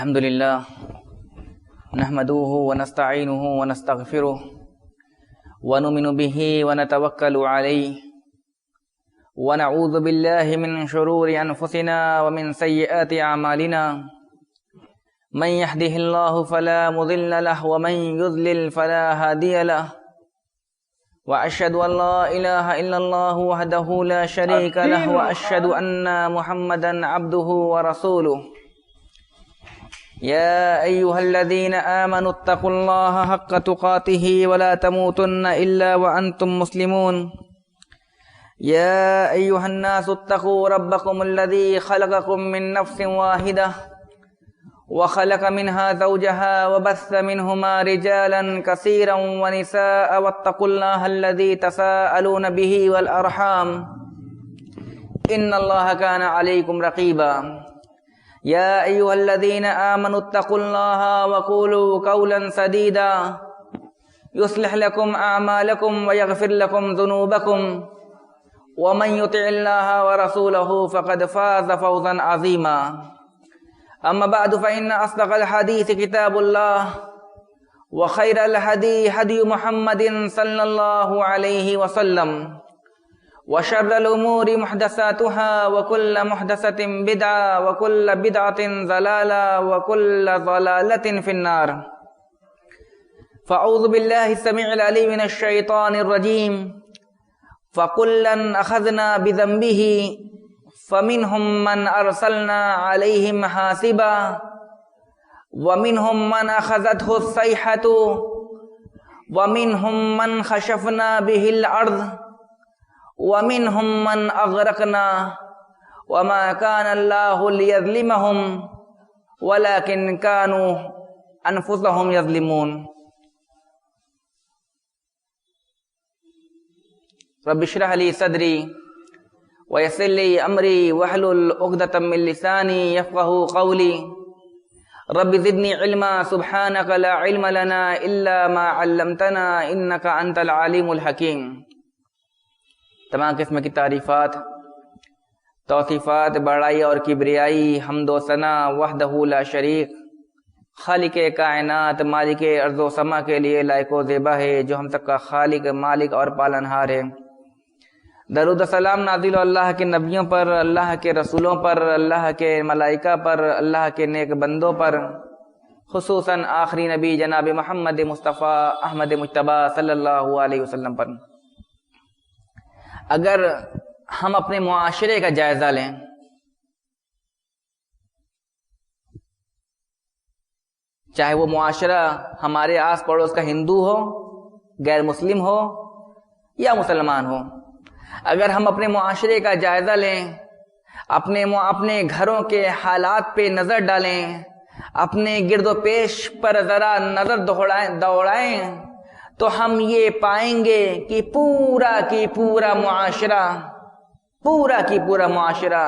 الحمد لله نحمده ونستعينه ونستغفره ونؤمن به ونتوكل عليه ونعوذ بالله من شرور أنفسنا ومن سيئات أعمالنا من يهده الله فلا مضل له ومن يضلل فلا هادي له وأشهد أن لا إله إلا الله وحده لا شريك له وأشهد أن محمدا عبده ورسوله يا أيها الذين آمنوا اتقوا الله حق تقاته ولا تموتن إلا وأنتم مسلمون يا أيها الناس اتقوا ربكم الذي خلقكم من نفس واحدة وخلق منها زوجها وبث منهما رجالا كثيرا ونساء واتقوا الله الذي تساءلون به والأرحام إن الله كان عليكم رقيبا يا أيها الذين آمنوا اتقوا الله وقولوا قولا سديدا يصلح لكم أعمالكم ويغفر لكم ذنوبكم ومن يطع الله ورسوله فقد فاز فوزا عظيما أما بعد فإن أصدق الحديث كتاب الله وخير الهدي هدي محمد صلى الله عليه وسلم وشر الأمور محدثاتها وكل محدثة بدعة وكل بدعة ضلالة وكل ضلالة في النار فأعوذ بالله السميع العليم من الشيطان الرجيم فكلا أخذنا بذنبه فمنهم من أرسلنا عليهم حاسبا ومنهم من أخذته الصيحة ومنهم من خسفنا به الأرض ومنهم من أغرقنا وما كان الله ليظلمهم ولكن كانوا أنفسهم يظلمون رب اشرح لي صدري ويسر لي أمري واحلل عقدة من لساني يفقهوا قولي رب زدني علما سبحانك لا علم لنا إلا ما علمتنا إنك أنت العليم الحكيم. تمام قسم کی تعریفات، توصیفات، بڑائی اور کبریائی، حمد و ثنا وحدہ لا شریک، خالق کائنات، مالک ارض و سما کے لیے لائق و زیبا ہے، جو ہم سب کا خالق، مالک اور پالنہار ہے. درود و سلام نازل اللہ کے نبیوں پر، اللہ کے رسولوں پر، اللہ کے ملائکہ پر، اللہ کے نیک بندوں پر، خصوصاً آخری نبی جناب محمد مصطفیٰ احمد مجتبی صلی اللہ علیہ وسلم پر. اگر ہم اپنے معاشرے کا جائزہ لیں، چاہے وہ معاشرہ ہمارے آس پڑوس کا ہندو ہو، غیر مسلم ہو یا مسلمان ہو، اگر ہم اپنے معاشرے کا جائزہ لیں، اپنے گھروں کے حالات پہ نظر ڈالیں، اپنے گرد و پیش پر ذرا نظر دوڑائیں تو ہم یہ پائیں گے کہ پورا کی پورا معاشرہ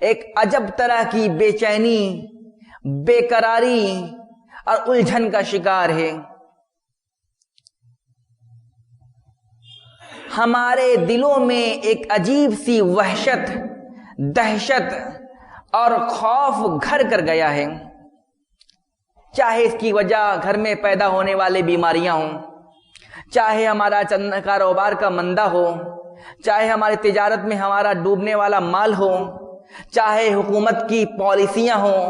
ایک عجب طرح کی بے چینی، بے قراری اور الجھن کا شکار ہے. ہمارے دلوں میں ایک عجیب سی وحشت، دہشت اور خوف گھر کر گیا ہے. چاہے اس کی وجہ گھر میں پیدا ہونے والے بیماریاں ہوں، چاہے ہمارا کاروبار کا مندہ ہو، چاہے ہماری تجارت میں ہمارا ڈوبنے والا مال ہو، چاہے حکومت کی پالیسیاں ہوں،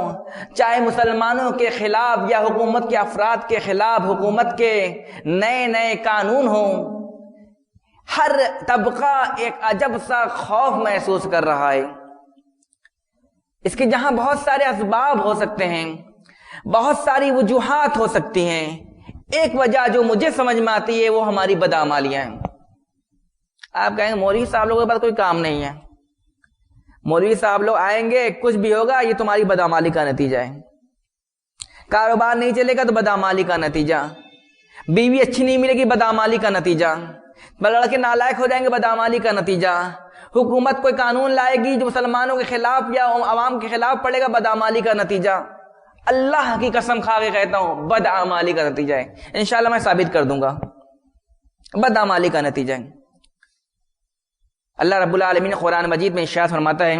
چاہے مسلمانوں کے خلاف یا حکومت کے افراد کے خلاف حکومت کے نئے قانون ہوں، ہر طبقہ ایک عجب سا خوف محسوس کر رہا ہے. اس کے جہاں بہت سارے اسباب ہو سکتے ہیں، بہت ساری وجوہات ہو سکتی ہیں، ایک وجہ جو مجھے سمجھ میں آتی ہے وہ ہماری بدعمالیاں ہیں. آپ کہیں گے مولوی صاحب لوگوں کے پاس کوئی کام نہیں ہے، مولوی صاحب لوگ آئیں گے کچھ بھی ہوگا، یہ تمہاری بدعمالی کا نتیجہ ہے. کاروبار نہیں چلے گا تو بدعمالی کا نتیجہ، بیوی اچھی نہیں ملے گی بدعمالی کا نتیجہ، لڑکے نالائق ہو جائیں گے بدعمالی کا نتیجہ، حکومت کوئی قانون لائے گی جو مسلمانوں کے خلاف یا عوام کے خلاف پڑے گا بدعمالی کا نتیجہ. اللہ کی قسم کھا کے کہتا ہوں بدعمالی کا نتیجہ ہے. انشاءاللہ میں ثابت کر دوں گا بدعمالی کا نتیجہ ہے. اللہ رب العالمین قرآن مجید میں ارشاد فرماتا ہے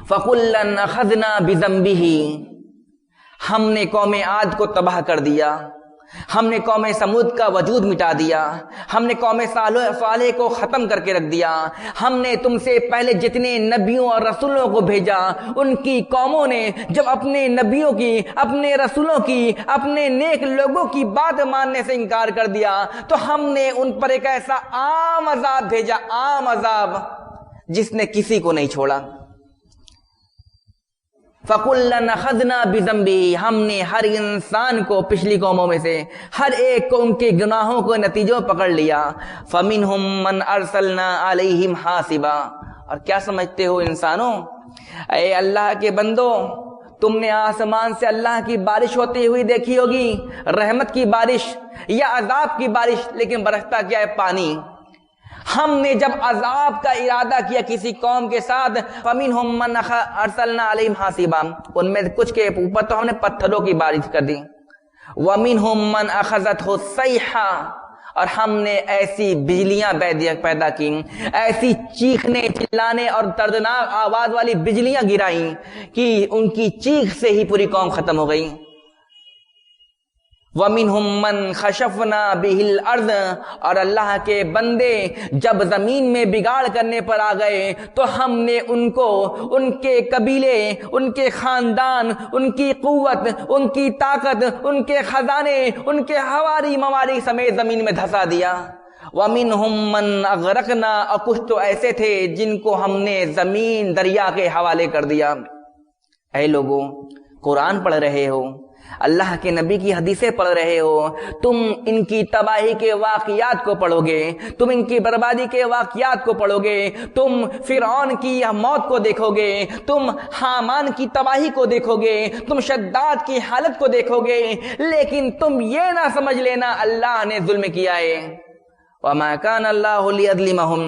فَكُلًّا أَخَذْنَا بِذَنبِهِ، ہم نے قوم عاد کو تباہ کر دیا، ہم نے قوم سمود کا وجود مٹا دیا، ہم نے قوم صالح کو ختم کر کے رکھ دیا، ہم نے تم سے پہلے جتنے نبیوں اور رسولوں کو بھیجا ان کی قوموں نے جب اپنے نبیوں کی، اپنے رسولوں کی، اپنے نیک لوگوں کی بات ماننے سے انکار کر دیا تو ہم نے ان پر ایک ایسا عام عذاب بھیجا، عام عذاب جس نے کسی کو نہیں چھوڑا۔ فَكُلًّا أَخَذْنَا بِذَنبِهِ، ہم نے ہر انسان کو پچھلی قوموں میں سے ہر ایک کو ان کے گناہوں کو نتیجوں پکڑ لیا۔ فَمِنْهُمْ مَنْ أَرْسَلْنَا عَلَيْهِمْ حَاصِبًا، اور کیا سمجھتے ہو انسانوں، اے اللہ کے بندو، تم نے آسمان سے اللہ کی بارش ہوتی ہوئی دیکھی ہوگی، رحمت کی بارش یا عذاب کی بارش، لیکن برستا کیا ہے؟ پانی۔ ہم نے جب عذاب کا ارادہ کیا کسی قوم کے ساتھ، فَمِنْهُمْ مَنْ أَرْسَلْنَا عَلَيْهِمْ حَاصِبًا، ان میں کچھ کے اوپر تو ہم نے پتھروں کی بارش کر دی، وَمِنْهُمْ مَنْ أَخَذَتْهُ الصَّيْحَةُ، اور ہم نے ایسی بجلیاں پیدا کی، ایسی چیخنے چلانے اور دردناک آواز والی بجلیاں گرائیں کہ ان کی چیخ سے ہی پوری قوم ختم ہو گئی۔ وَمِنْهُمْ مَنْ خَشَفْنَا بِهِ الْأَرْضَ، اور اللہ کے بندے جب زمین میں بگاڑ کرنے پر آ گئے تو ہم نے ان کو، ان کے قبیلے، ان کے خاندان، ان کی قوت، ان کی طاقت، ان کے خزانے، ان کے حواری مواری سمیت زمین میں دھسا دیا۔ وَمِنْهُمْ مَنْ أَغْرَقْنَا، اور کچھ تو ایسے تھے جن کو ہم نے زمین دریا کے حوالے کر دیا۔ اے لوگوں، قرآن پڑھ رہے ہو، اللہ کے نبی کی حدیثیں پڑھ رہے ہو، تم ان کی تباہی کے واقعات کو پڑھو گے، تم ان کی بربادی کے واقعات کو پڑھو گے، تم فرعون کی موت کو دیکھو گے، تم حامان کی تباہی کو دیکھو گے، تم شداد کی حالت کو دیکھو گے، لیکن تم یہ نہ سمجھ لینا اللہ نے ظلم کیا ہے۔ وَمَا كَانَ اللَّهُ لِيَظْلِمَهُمْ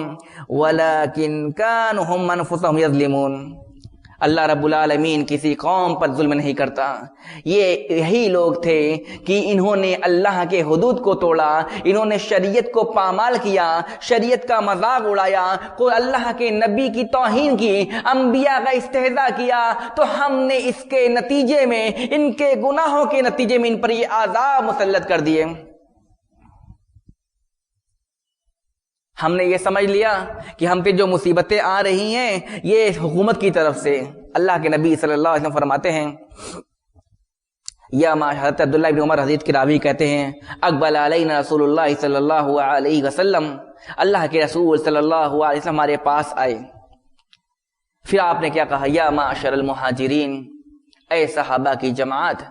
وَلَكِنْ كَانُوا هُمْ أَنفُسَهُمْ يَظْلِمُونَ، اللہ رب العالمین کسی قوم پر ظلم نہیں کرتا۔ یہ یہی لوگ تھے کہ انہوں نے اللہ کے حدود کو توڑا، انہوں نے شریعت کو پامال کیا، شریعت کا مذاق اڑایا، کوئی اللہ کے نبی کی توہین کی، انبیاء کا استہزاء کیا، تو ہم نے اس کے نتیجے میں، ان کے گناہوں کے نتیجے میں ان پر یہ عذاب مسلط کر دیے۔ ہم نے یہ سمجھ لیا کہ ہم پہ جو مصیبتیں آ رہی ہیں یہ حکومت کی طرف سے۔ اللہ کے نبی صلی اللہ علیہ وسلم فرماتے ہیں، یا حضرت عبداللہ بن عمر حدیث کے راوی کہتے ہیں، اقبل علینا رسول اللہ صلی اللہ علیہ وسلم، اللہ کے رسول صلی اللہ علیہ وسلم ہمارے پاس آئے، پھر آپ نے کیا کہا؟ یا معاشر المہاجرین، اے صحابہ کی جماعت،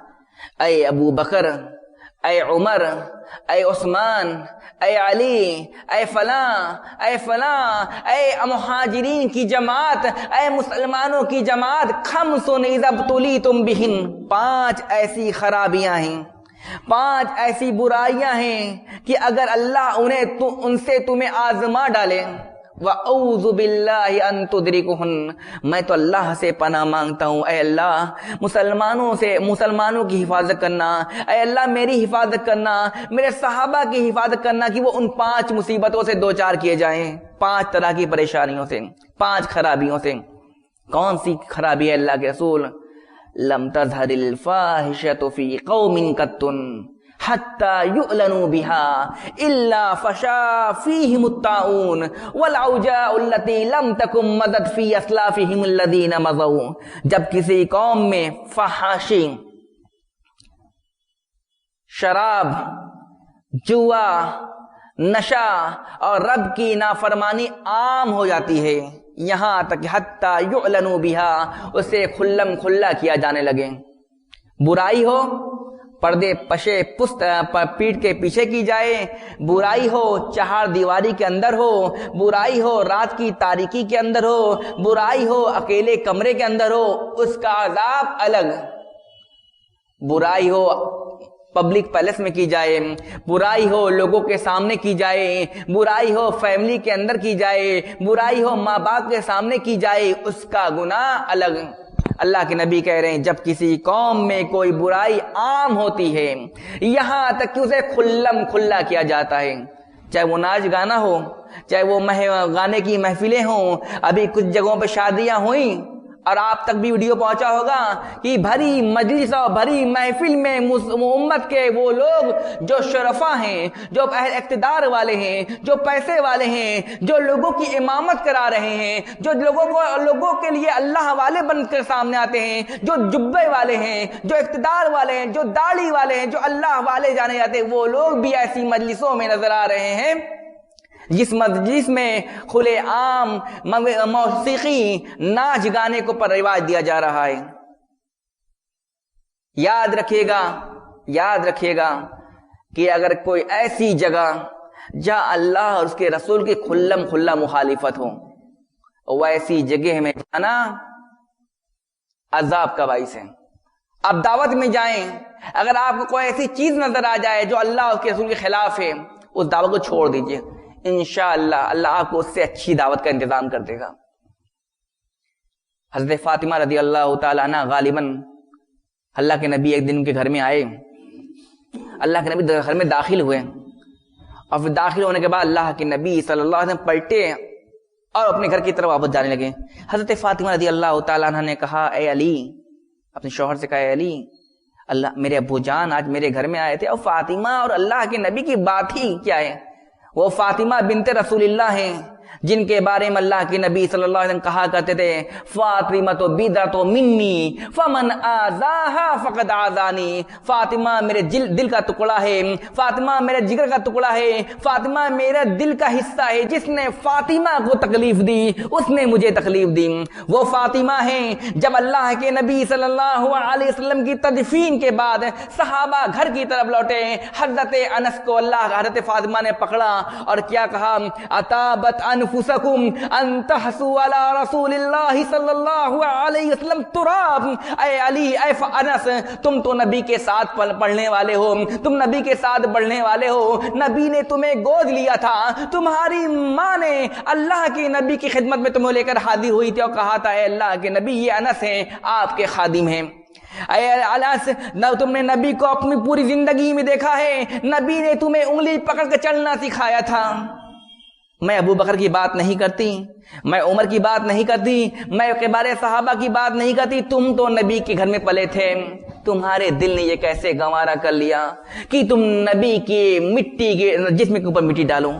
اے ابو بکر، اے عمر، اے عثمان، اے علی، اے فلاں، اے فلاں، اے مہاجرین کی جماعت، اے مسلمانوں کی جماعت، خمس اذا ابتلیتم بہن، 5 ایسی خرابیاں ہیں، 5 ایسی برائیاں ہیں کہ اگر اللہ ان سے تمہیں آزما ڈالے، وَأَعُوذُ بِاللَّهِ أَن تُدْرِكُهُنَّ، میں تو اللہ سے پناہ مانگتا ہوں، اے اللہ مسلمانوں کی حفاظت کرنا، اے اللہ میری حفاظت کرنا، میرے صحابہ کی حفاظت کرنا کہ وہ ان 5 مصیبتوں سے دوچار کیے جائیں، 5 طرح کی پریشانیوں سے، 5 خرابیوں سے۔ کون سی خرابی ہے اللہ کے رسول؟ لم تظہر الفاحشۃ فی قوم قط حتى يؤلنوا بها الا فشا فيهم الطاعون والاوجاع التي لم تكن مضت في اسلافهم الذين مضوا، جب کسی قوم میں فحاشی، شراب، جوا، نشہ اور رب کی نافرمانی عام ہو جاتی ہے، یہاں تک حتی یعلنوا بها، اسے کھلم کھلا کیا جانے لگے۔ برائی ہو پردے پشے پست پیٹ کے پیچھے کی جائے، برائی ہو چہار دیواری کے اندر ہو، برائی ہو رات کی تاریکی کے اندر ہو، برائی ہو اکیلے کمرے کے اندر ہو، اس کا عذاب الگ۔ برائی ہو پبلک پیلس میں کی جائے، برائی ہو لوگوں کے سامنے کی جائے، برائی ہو فیملی کے اندر کی جائے، برائی ہو ماں باپ کے سامنے کی جائے، اس کا گناہ الگ۔ اللہ کے نبی کہہ رہے ہیں جب کسی قوم میں کوئی برائی عام ہوتی ہے، یہاں تک کہ اسے کھلم کھلا کیا جاتا ہے، چاہے وہ ناچ گانا ہو، چاہے وہ گانے کی محفلیں ہوں، ابھی کچھ جگہوں پہ شادیاں ہوئیں، اور آپ تک بھی ویڈیو پہنچا ہوگا کہ بھری مجلس اور بھری محفل میں امت کے وہ لوگ جو شرفا ہیں، جو اقتدار والے ہیں، جو پیسے والے ہیں، جو لوگوں کی امامت کرا رہے ہیں، جو لوگوں کے لیے اللہ والے بن کر سامنے آتے ہیں، جو جبے والے ہیں، جو اقتدار والے ہیں، جو داڑھی والے ہیں، جو اللہ والے جانے جاتے ہیں، وہ لوگ بھی ایسی مجلسوں میں نظر آ رہے ہیں جس مجلس میں کھلے عام موسیقی ناچ گانے کو پر رواج دیا جا رہا ہے۔ یاد رکھیے گا کہ اگر کوئی ایسی جگہ جہاں اللہ اور اس کے رسول کی کھلا مخالفت ہو، ویسی جگہ میں جانا عذاب کا باعث ہے۔ اب دعوت میں جائیں، اگر آپ کو کوئی ایسی چیز نظر آ جائے جو اللہ اور اس کے رسول کے خلاف ہے، اس دعوت کو چھوڑ دیجئے، انشاءاللہ اللہ آپ کو اس سے اچھی دعوت کا انتظام کر دے گا۔ حضرت فاطمہ رضی اللہ تعالیٰ عنہ غالباً اللہ کے نبی ایک دن ان کے گھر میں آئے، اللہ کے نبی گھر میں داخل ہوئے، اور پھر داخل ہونے کے بعد اللہ کے نبی صلی اللہ علیہ وسلم پلٹے اور اپنے گھر کی طرف واپس جانے لگے۔ حضرت فاطمہ رضی اللہ تعالیٰ عنہ نے کہا، اے علی، اپنے شوہر سے کہا، اے علی، اللہ میرے ابو جان آج میرے گھر میں آئے تھے، اور فاطمہ اور اللہ کے نبی کی بات ہی کیا ہے، وہ فاطمہ بنت رسول اللہ ہیں جن کے بارے میں اللہ کے نبی صلی اللہ علیہ وسلم کہا کرتے تھے، فاطمہ تو بدعۃ منی فمن آذاہا فقد آذانی، فاطمہ میرے دل کا ٹکڑا ہے، فاطمہ میرے جگر کا ٹکڑا ہے، فاطمہ میرے دل کا حصہ ہے، جس نے فاطمہ کو تکلیف دی اس نے مجھے تکلیف دی۔ وہ فاطمہ ہیں جب اللہ کے نبی صلی اللہ علیہ وسلم کی تدفین کے بعد صحابہ گھر کی طرف لوٹے، حضرت انس کو حضرت فاطمہ نے پکڑا اور کیا کہا، اتابت انفسکم ان تحسوا علی رسول اللہ صلی اللہ علیہ وسلم تراب، اے علی، اے انس، تم تو نبی کے ساتھ پڑھنے والے ہو، تم نبی کے ساتھ بڑھنے والے ہو، نبی نے تمہیں گود لیا تھا، تمہاری ماں نے اللہ کے نبی کی خدمت میں تمہیں لے کر حاضر ہوئی تھی اور کہا تھا، اے اللہ کے نبی، یہ انس ہیں، آپ کے خادم ہیں۔ اے انس، تم نے نبی کو اپنی پوری زندگی میں دیکھا ہے، نبی نے تمہیں انگلی پکڑ کے چلنا سکھایا تھا۔ میں ابو بکر کی بات نہیں کرتی، میں عمر کی بات نہیں کرتی، میں کبار صحابہ کی بات نہیں کرتی، تم تو نبی کے گھر میں پلے تھے، تمہارے دل نے یہ کیسے گوارا کر لیا کہ تم نبی کی مٹی کے جسم کے اوپر مٹی ڈالو؟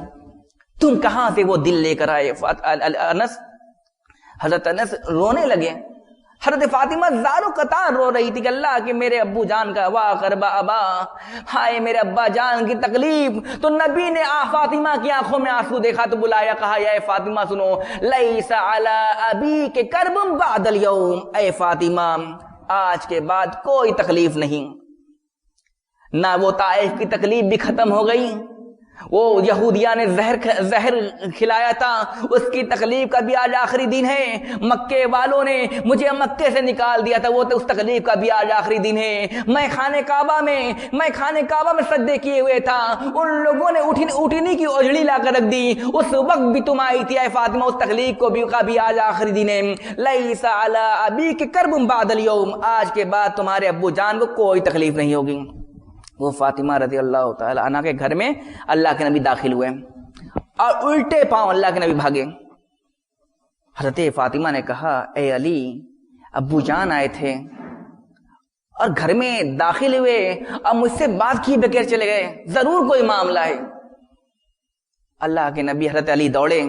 تم کہاں سے وہ دل لے کر آئے؟ حضرت انس رونے لگے، حضرت فاطمہ زارو قطار رو رہی تھی کہ اللہ کے میرے ابو جان کا وا قربا ابا، ہائے میرے ابا جان کی تکلیف۔ تو نبی نے فاطمہ کی آنکھوں میں آنسو دیکھا تو بلایا، کہا، یا فاطمہ سنو، لیس علی ابی کے کرب بعد اليوم، اے فاطمہ آج کے بعد کوئی تکلیف نہیں، نہ وہ طائف کی تکلیف بھی ختم ہو گئی، وہ یہودیہ نے زہر کھلایا تھا اس کی تکلیف کا بھی آج آخری دن ہے، مکے والوں نے مجھے مکے سے نکال دیا تھا وہ تو اس تکلیف کا بھی آج آخری دن ہے، میں خانہ کعبہ میں سجدے کیے ہوئے تھا، ان لوگوں نے اٹھنی کی اوجھڑی لا کر رکھ دی، اس وقت بھی تم آئی تھی اے فاطمہ، اس تکلیف کو بھی آج آخری دن ہے، لیس علی ابیک کرب بعد اليوم، آج کے بعد تمہارے ابو جان کو کوئی تکلیف نہیں ہوگی۔ وہ فاطمہ رضی اللہ تعالی عنہ کے گھر میں اللہ کے نبی داخل ہوئے اور الٹے پاؤں اللہ کے نبی بھاگے۔ حضرت فاطمہ نے کہا، اے علی، ابو جان آئے تھے اور گھر میں داخل ہوئے اور مجھ سے بات کیے بغیر چلے گئے، ضرور کوئی معاملہ ہے۔ اللہ کے نبی حضرت علی دوڑے،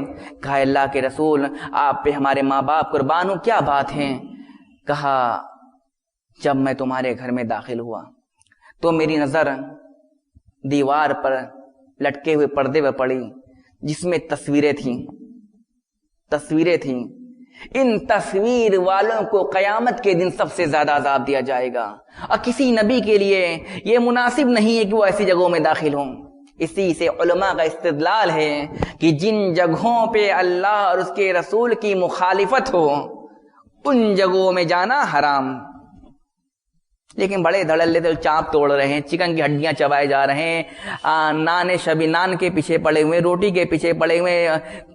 کہا، اللہ کے رسول، آپ پہ ہمارے ماں باپ قربان ہو، کیا بات ہے؟ کہا، جب میں تمہارے گھر میں داخل ہوا تو میری نظر دیوار پر لٹکے ہوئے پردے پر پڑی جس میں تصویریں تھیں۔ ان تصویر والوں کو قیامت کے دن سب سے زیادہ عذاب دیا جائے گا، اور کسی نبی کے لیے یہ مناسب نہیں ہے کہ وہ ایسی جگہوں میں داخل ہوں۔ اسی سے علماء کا استدلال ہے کہ جن جگہوں پہ اللہ اور اس کے رسول کی مخالفت ہو ان جگہوں میں جانا حرام۔ لیکن بڑے دھڑلے تو چانپ توڑ رہے ہیں، چکن کی ہڈیاں چبائے جا رہے ہیں، نان کے پیچھے پڑے ہوئے، روٹی کے پیچھے پڑے ہوئے،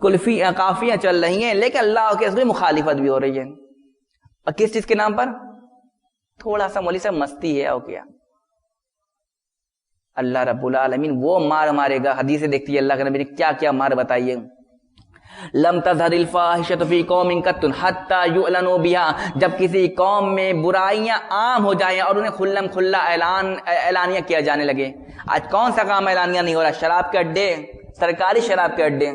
کلفی کافیاں چل رہی ہیں، لیکن اللہ کے رسول مخالفت بھی ہو رہی ہے۔ اور کس چیز کے نام پر؟ تھوڑا سا مولی صاحب مستی ہے، اور کیا؟ اللہ رب العالمین وہ مار مارے گا۔ حدیث دیکھتی ہے اللہ کے نبی نے کیا کیا مار بتائیے۔ لم تظہر الفاحشۃ فی قوم قط حتی یعلنوا بها، جب کسی قوم میں برائیاں عام ہو جائیں اور انہیں کھلم کھلا اعلانیہ کیا جانے لگے. آج کون سا کام اعلانیہ نہیں ہو رہا؟ شراب کے اڈے، سرکاری شراب کے اڈے،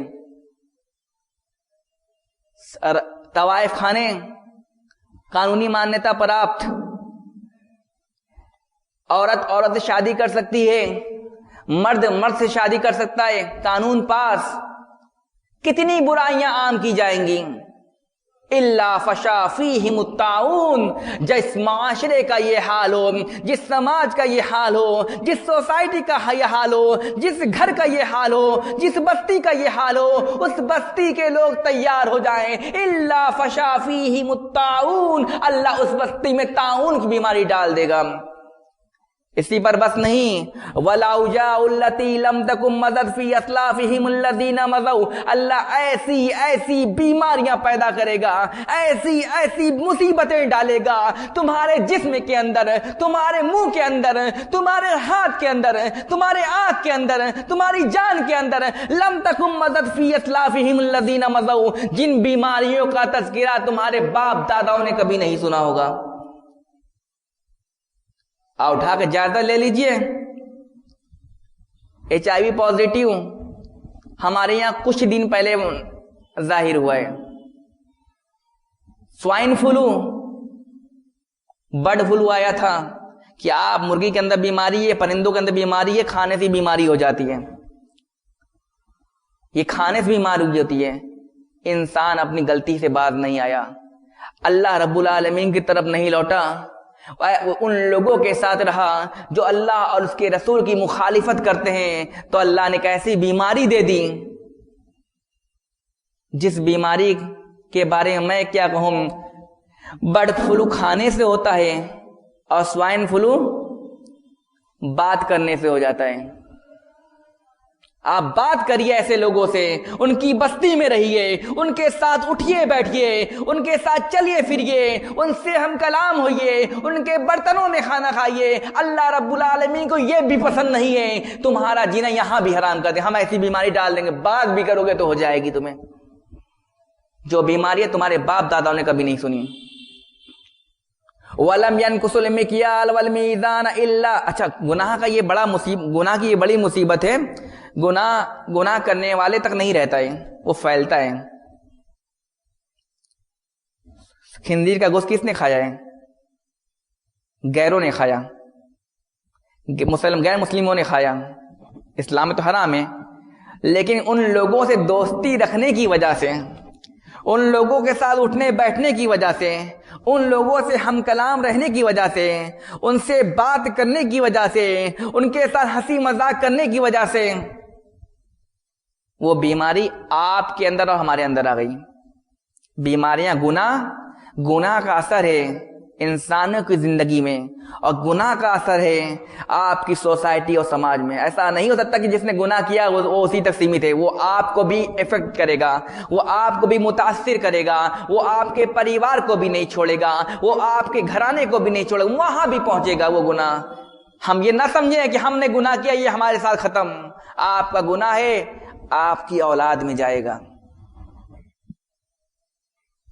طوائف خانے قانونی مانیتا پراپت، عورت سے شادی کر سکتی ہے، مرد سے شادی کر سکتا ہے، قانون پاس. کتنی برائیاں عام کی جائیں گی. الا فشا فیہم الطاعون، جس معاشرے کا یہ حال ہو، جس سماج کا یہ حال ہو، جس سوسائٹی کا یہ حال ہو، جس گھر کا یہ حال ہو، جس بستی کا یہ حال ہو، اس بستی کے لوگ تیار ہو جائیں. الا فشا فیہم الطاعون، اللہ اس بستی میں طاعون کی بیماری ڈال دے گا. اسی پر بس نہیں، وَلَوْجَاءُ الَّتِي لَمْ تَكُنْ مَضَتْ فِي أَسْلَافِهِمُ الَّذِينَ مَضَوْا، اللہ ایسی بیماریاں پیدا کرے گا، ایسی مصیبتیں ڈالے گا تمہارے جسم کے اندر، تمہارے منہ کے اندر، تمہارے ہاتھ کے اندر، تمہارے آنکھ کے اندر، تمہاری جان کے اندر. لَمْ تَكُنْ مَضَتْ فِي أَسْلَافِهِمُ الَّذِينَ مَضَوْا، جن بیماریوں کا تذکرہ تمہارے باپ داداؤں نے کبھی نہیں سنا ہوگا. اٹھا کے جائزہ لے لیجئے. HIV پازیٹیو ہمارے یہاں کچھ دن پہلے ظاہر ہوا ہے. سوائن فلو، برڈ فلو آیا تھا کہ آپ مرغی کے اندر بیماری ہے، پرندوں کے اندر بیماری ہے، کھانے سے بیماری ہو جاتی ہے. یہ کھانے سے بیماری ہوتی ہے. انسان اپنی غلطی سے باز نہیں آیا، اللہ رب العالمین کی طرف نہیں لوٹا، ان لوگوں کے ساتھ رہا جو اللہ اور اس کے رسول کی مخالفت کرتے ہیں. تو اللہ نے ایک ایسی بیماری دے دی، جس بیماری کے بارے میں میں کیا کہوں. برڈ فلو کھانے سے ہوتا ہے اور سوائن فلو بات کرنے سے ہو جاتا ہے. آپ بات کریے ایسے لوگوں سے، ان کی بستی میں رہیے، ان کے ساتھ اٹھیے بیٹھیے، ان کے ساتھ چلیے پھریے، ان سے ہم کلام ہوئیے، ان کے برتنوں میں کھانا کھائیے. اللہ رب العالمین کو یہ بھی پسند نہیں ہے تمہارا جینا یہاں بھی حرام کر دیں. ہم ایسی بیماری ڈال دیں گے، بات بھی کرو گے تو ہو جائے گی تمہیں، جو بیماری ہے تمہارے باپ داداؤں نے کبھی نہیں سنی. وَلَمْ يَنْقُصُ الْمِكْيَالَ وَالْمِيزَانَ إِلَّا، اچھا گناہ کا یہ گناہ کی یہ بڑی مصیبت ہے. گناہ کرنے والے تک نہیں رہتا ہے، وہ پھیلتا ہے. خنزیر کا گوشت کس نے کھایا ہے؟ غیروں نے کھایا، غیر مسلموں نے کھایا. اسلام میں تو حرام ہے، لیکن ان لوگوں سے دوستی رکھنے کی وجہ سے، ان لوگوں کے ساتھ اٹھنے بیٹھنے کی وجہ سے، ان لوگوں سے ہم کلام رہنے کی وجہ سے، ان سے بات کرنے کی وجہ سے، ان کے ساتھ ہنسی مذاق کرنے کی وجہ سے وہ بیماری آپ کے اندر اور ہمارے اندر آ گئی. بیماریاں گناہ کا اثر ہے انسانوں کی زندگی میں، اور گناہ کا اثر ہے آپ کی سوسائٹی اور سماج میں. ایسا نہیں ہو سکتا کہ جس نے گناہ کیا وہ اسی تک سیمت ہے. وہ آپ کو بھی افیکٹ کرے گا، وہ آپ کو بھی متاثر کرے گا، وہ آپ کے پریوار کو بھی نہیں چھوڑے گا، وہ آپ کے گھرانے کو بھی نہیں چھوڑے گا، وہاں بھی پہنچے گا وہ گناہ. ہم یہ نہ سمجھیں کہ ہم نے گناہ کیا یہ ہمارے ساتھ ختم. آپ کا گناہ ہے آپ کی اولاد میں جائے گا،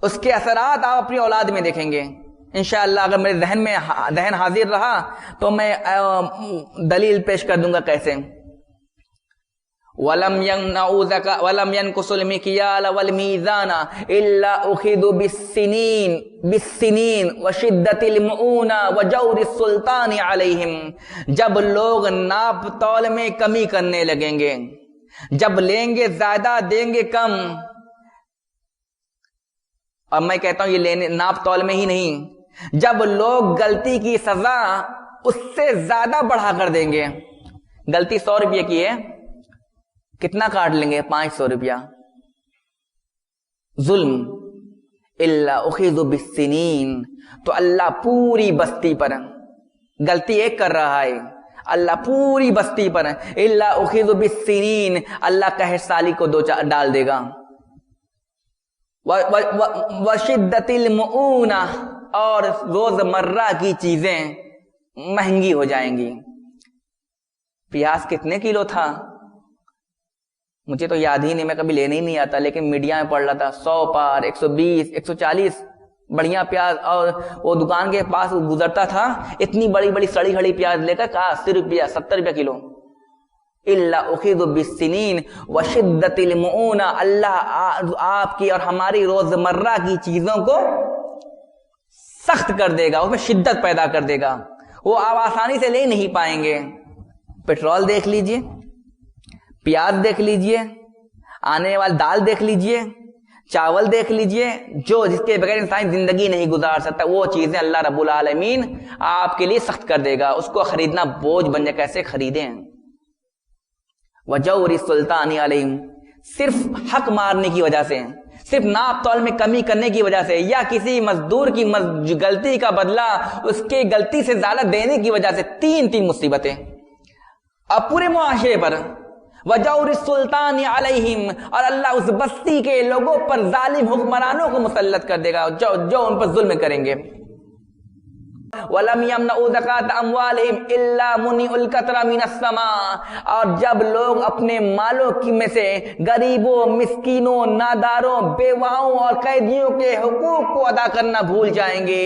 اس کے اثرات آپ اپنی اولاد میں دیکھیں گے انشاءاللہ. اگر میرے ذہن حاضر رہا تو میں دلیل پیش کر دوں گا کیسے. وَلَمْ يَنْقُصُ الْمِكْيَالَ وَالْمِيزَانَ إِلَّا أُخِذُوا بِالسِّنِينِ وَشِدَّةِ الْمُؤُونَةِ وَجَوْرِ السُّلْطَانِ عَلَيْهِمْ. جب لوگ ناپ تول میں کمی کرنے لگیں گے، جب لیں گے زیادہ دیں گے کم. اور میں کہتا ہوں یہ ناپ تول میں ہی نہیں، جب لوگ غلطی کی سزا اس سے زیادہ بڑھا کر دیں گے. غلطی 100 روپے کی ہے، کتنا کاٹ لیں گے؟ 500 روپیہ. ظلم. الا اخذوا بالسنین، تو اللہ پوری بستی پر، غلطی ایک کر رہا ہے اللہ پوری بستی پر، الا اخذوا بالسنین، اللہ قہر سالی کو ڈال دے گا. وشدت المؤونہ، اور روز مرہ کی چیزیں مہنگی ہو جائیں گی. پیاز کتنے کلو تھا؟ مجھے تو یاد ہی نہیں، میں کبھی لینے ہی نہیں آتا، لیکن میڈیا میں پڑھ رہا تھا 100 پار 120 140 بڑھیا پیاز، اور وہ دکان کے پاس گزرتا تھا، اتنی بڑی بڑی سڑی کھڑی پیاز لے کر کہا 80 روپیہ 70 روپیہ کلو. الا اخذ بالسنین وشدت المعونہ، اللہ آپ کی اور ہماری روزمرہ کی چیزوں کو سخت کر دے گا، اس میں شدت پیدا کر دے گا، وہ آپ آسانی سے لے نہیں پائیں گے. پیٹرول دیکھ لیجئے، پیاز دیکھ لیجئے، آنے والی دال دیکھ لیجئے، چاول دیکھ لیجئے، جو جس کے بغیر انسان زندگی نہیں گزار سکتا، وہ چیزیں اللہ رب العالمین آپ کے لیے سخت کر دے گا، اس کو خریدنا بوجھ بن جائے. کیسے خریدیں؟ وجور السلطان علیہم، صرف حق مارنے کی وجہ سے، صرف ناپ تول میں کمی کرنے کی وجہ سے، یا کسی مزدور کی غلطی کا بدلہ اس کے غلطی سے زیادہ دینے کی وجہ سے، تین مصیبتیں اب پورے معاشرے پر. وجور السلطان علیہم، اور اللہ اس بستی کے لوگوں پر ظالم حکمرانوں کو مسلط کر دے گا جو ان پر ظلم کریں گے. وَلَمْ يَمْنَعُوا زَكَاةَ أَمْوَالِهِمْ إِلَّا مُنِعُوا الْقَطْرَ مِنَ السَّمَاءِ، اور جب لوگ اپنے مالوں کی میں سے غریبوں، مسکینوں، ناداروں، بیواؤں اور قیدیوں کے حقوق کو ادا کرنا بھول جائیں گے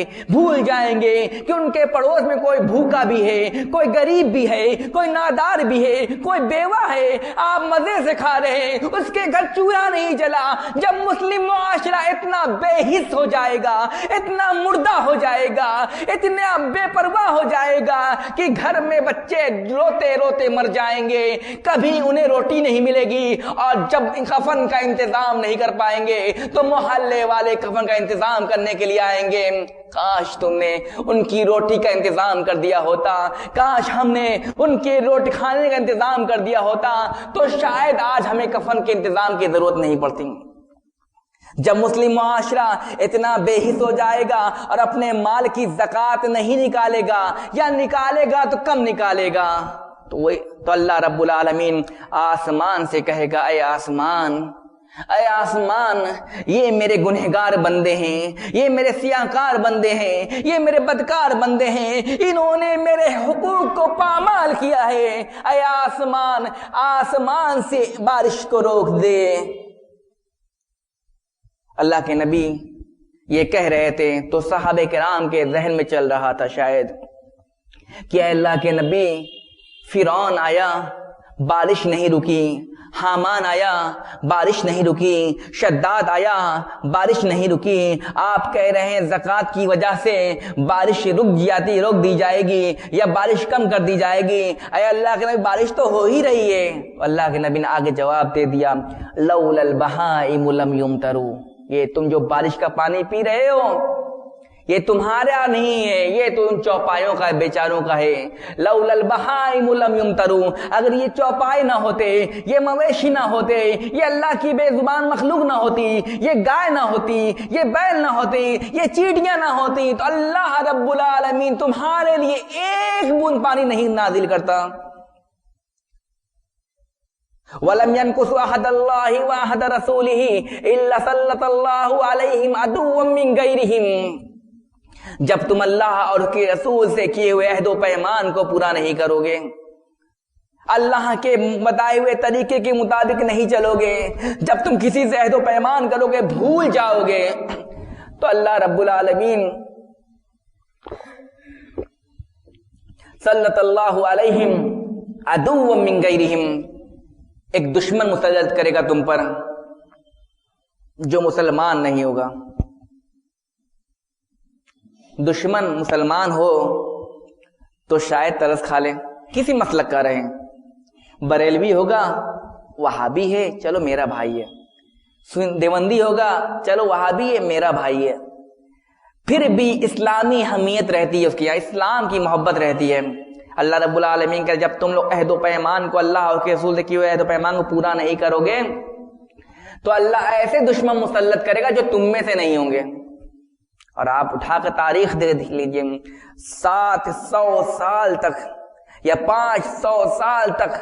کہ ان کے پڑوس میں کوئی بھوکا بھی ہے، کوئی غریب بھی ہے، کوئی نادار بھی ہے، کوئی بیوہ ہے، آپ مزے سے کھا رہے ہیں، اس کے گھر چولہا نہیں جلا. جب مسلم معاشرہ اتنا بے حس ہو جائے گا، اتنا مردہ ہو جائے گا، اتنا بے پرواہ ہو جائے گا کہ گھر میں بچے روتے روتے مر جائیں گے، کبھی انہیں روٹی نہیں ملے گی، اور جب کفن کا انتظام نہیں کر پائیں گے تو محلے والے کفن کا انتظام کرنے کے لیے آئیں گے. کاش تم نے ان کی روٹی کا انتظام کر دیا ہوتا، کاش ہم نے ان کے روٹی کھانے کا انتظام کر دیا ہوتا، تو شاید آج ہمیں کفن کے انتظام کی ضرورت نہیں پڑتی. جب مسلم معاشرہ اتنا بے حس ہو جائے گا اور اپنے مال کی زکوٰۃ نہیں نکالے گا، یا نکالے گا تو کم نکالے گا، تو اللہ رب العالمین آسمان سے کہے گا، اے آسمان، یہ میرے گنہگار بندے ہیں، یہ میرے سیاہکار بندے ہیں، یہ میرے بدکار بندے ہیں، انہوں نے میرے حقوق کو پامال کیا ہے. اے آسمان سے بارش کو روک دے. اللہ کے نبی یہ کہہ رہے تھے تو صحابہ کرام کے ذہن میں چل رہا تھا شاید کہ اے اللہ کے نبی، فرعون آیا، بارش نہیں رکی، حامان آیا، بارش نہیں رکی، شداد آیا، بارش نہیں رکی، آپ کہہ رہے ہیں زکوٰۃ کی وجہ سے بارش روک دی جائے گی یا بارش کم کر دی جائے گی. اے اللہ کے نبی، بارش تو ہو ہی رہی ہے. اللہ کے نبی نے آگے جواب دے دیا، لولا البہائم لم یمطروا، یہ تم جو بارش کا پانی پی رہے ہو یہ تمہارا نہیں ہے، یہ تو ان چوپایوں کا بیچاروں کا ہے. لولا البہائم لم یمطروا، اگر یہ چوپائے نہ ہوتے، یہ مویشی نہ ہوتے، یہ اللہ کی بے زبان مخلوق نہ ہوتی، یہ گائے نہ ہوتی، یہ بیل نہ ہوتی، یہ چیٹیاں نہ ہوتی، تو اللہ رب العالمین تمہارے لیے ایک بوند پانی نہیں نازل کرتا. وَلَمْ يَنْقُصُوا عَهْدَ اللَّهِ وَعَهْدَ رَسُولِهِ إِلَّا سَلَّطَ اللَّهُ عَلَيْهِمْ عَدُوًّا مِّن غَيْرِهِمْ. جب تم اللہ اور اس کے رسول سے کیے ہوئے عہد و پیمان کو پورا نہیں کرو گے، اللہ کے بتائے ہوئے طریقے کے مطابق نہیں چلو گے، جب تم کسی سے عہد و پیمان کرو گے، بھول جاؤ گے، تو اللہ رب العالمین صلّت اللہ علیہم عدوًّا من غیرہم، ایک دشمن مسلط کرے گا تم پر جو مسلمان نہیں ہوگا. دشمن مسلمان ہو تو شاید ترس کھا لے، کسی مسلک کا رہے، بریلوی ہوگا، وہابی ہے، چلو میرا بھائی ہے، دیوبندی ہوگا، چلو وہابی ہے، میرا بھائی ہے، پھر بھی اسلامی حمیت رہتی ہے، اس کی اسلام کی محبت رہتی ہے. اللہ رب العالمین کہ جب تم لوگ عہد و پیمان کو، اللہ اور کے رسول سے کیے ہوئے عہد و پیمان کو پورا نہیں کرو گے تو اللہ ایسے دشمن مسلط کرے گا جو تم میں سے نہیں ہوں گے. اور آپ اٹھا کر تاریخ دیکھ لیجئے، 700 سال تک یا 500 سال تک